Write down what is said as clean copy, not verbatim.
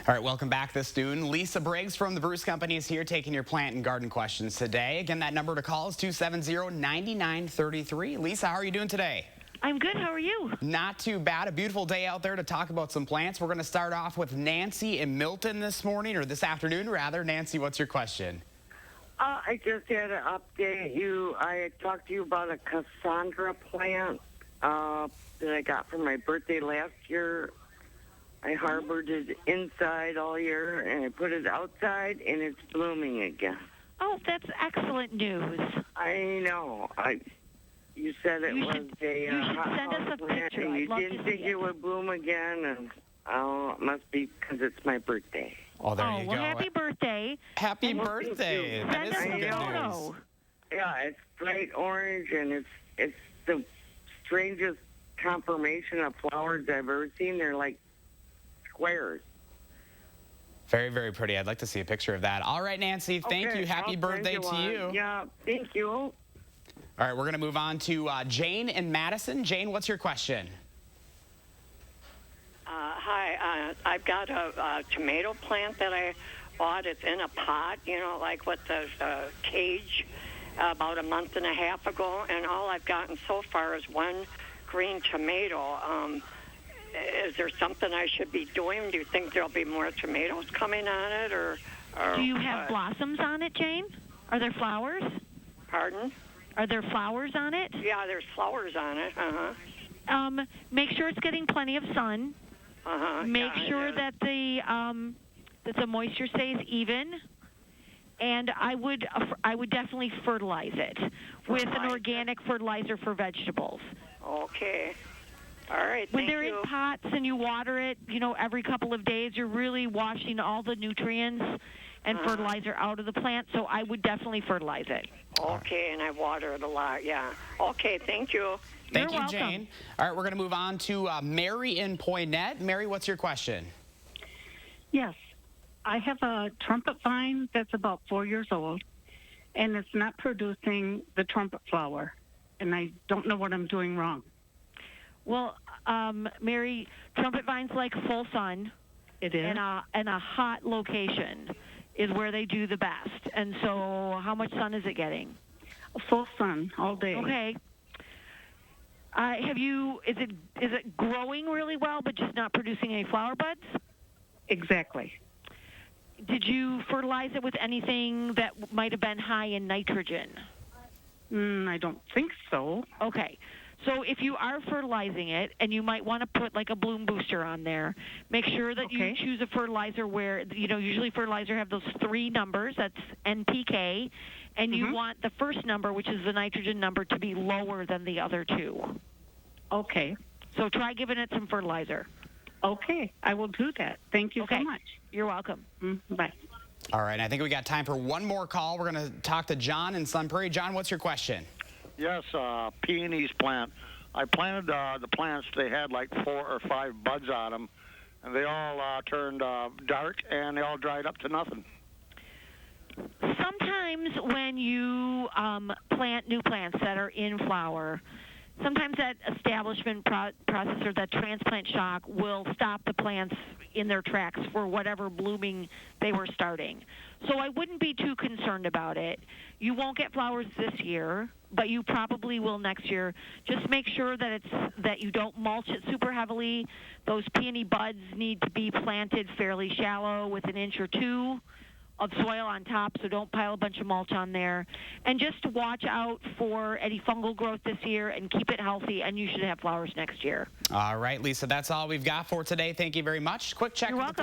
All right, welcome back this noon. Lisa Briggs from the Bruce Company is here taking your plant and garden questions today. Again, that number to call is 270-9933. Lisa, how are you doing today? I'm good. How are you? Not too bad. A beautiful day out there to talk about some plants. We're going to start off with Nancy in Milton this morning, or this afternoon, rather. Nancy, what's your question? I just had to update you. I had talked to you about a Cassandra plant that I got for my birthday last year. I harbored it inside all year, and I put it outside, and it's blooming again. Oh, that's excellent neuse. I know. You said it was a send us a plant, picture. and you I'd love didn't to think see it would bloom again, and it must be because it's my birthday. Oh, there you well, go. happy birthday. Happy birthday. That Send is us some a good photo. news. Yeah, it's bright orange, and it's the strangest conformation of flowers I've ever seen. They're like squares. Very, very pretty. I'd like to see a picture of that. All right, Nancy, thank Okay, you. Happy I'll birthday send to you. Yeah, thank you. All right, we're going to move on to Jane in Madison. Jane, what's your question? Hi, I've got a tomato plant that I bought. It's in a pot, like with the cage about a month and a half ago, and all I've gotten so far is one green tomato. Is there something I should be doing? Do you think there'll be more tomatoes coming on it, or Do you have blossoms on it, Jane? Are there flowers? Pardon? Are there flowers on it? Yeah, there's flowers on it. Make sure it's getting plenty of sun. Make sure that the moisture stays even, and I would definitely fertilize it with an organic fertilizer for vegetables. Okay. All right. When they're in pots and you water it, every couple of days, you're really washing all the nutrients and fertilizer out of the plant. So I would definitely fertilize it. Okay, and I water it a lot. Yeah. Okay. Thank you. Thank You're you, welcome. Jane. All right, we're going to move on to Mary in Poynette. Mary, what's your question? Yes. I have a trumpet vine that's about 4 years old, and it's not producing the trumpet flower, and I don't know what I'm doing wrong. Well, Mary, trumpet vines like full sun. It is. And a hot location is where they do the best. And so how much sun is it getting? Full sun all day. Okay. Is it growing really well but just not producing any flower buds? Exactly. Did you fertilize it with anything that might have been high in nitrogen? I don't think so. Okay. So if you are fertilizing it, and you might want to put like a bloom booster on there, make sure that you choose a fertilizer where, usually fertilizer have those 3 numbers, that's NPK, and you want the first number, which is the nitrogen number, to be lower than the other 2. Okay. So try giving it some fertilizer. Okay, I will do that. Thank you so much. You're welcome. Bye. All right, I think we got time for one more call. We're going to talk to John in Sun Prairie. John, what's your question? Yes, peonies plant. I planted the plants. They had like 4 or 5 buds on them, and they all turned dark, and they all dried up to nothing. Sometimes when you plant new plants that are in flower, sometimes that establishment process or that transplant shock will stop the plants in their tracks for whatever blooming they were starting. So I wouldn't be too concerned about it. You won't get flowers this year, but you probably will next year. Just make sure that you don't mulch it super heavily. Those peony buds need to be planted fairly shallow with 1 inch or 2 of soil on top, so don't pile a bunch of mulch on there. And just watch out for any fungal growth this year and keep it healthy, and you should have flowers next year. All right, Lisa, that's all we've got for today. Thank you very much. Quick check. You're welcome.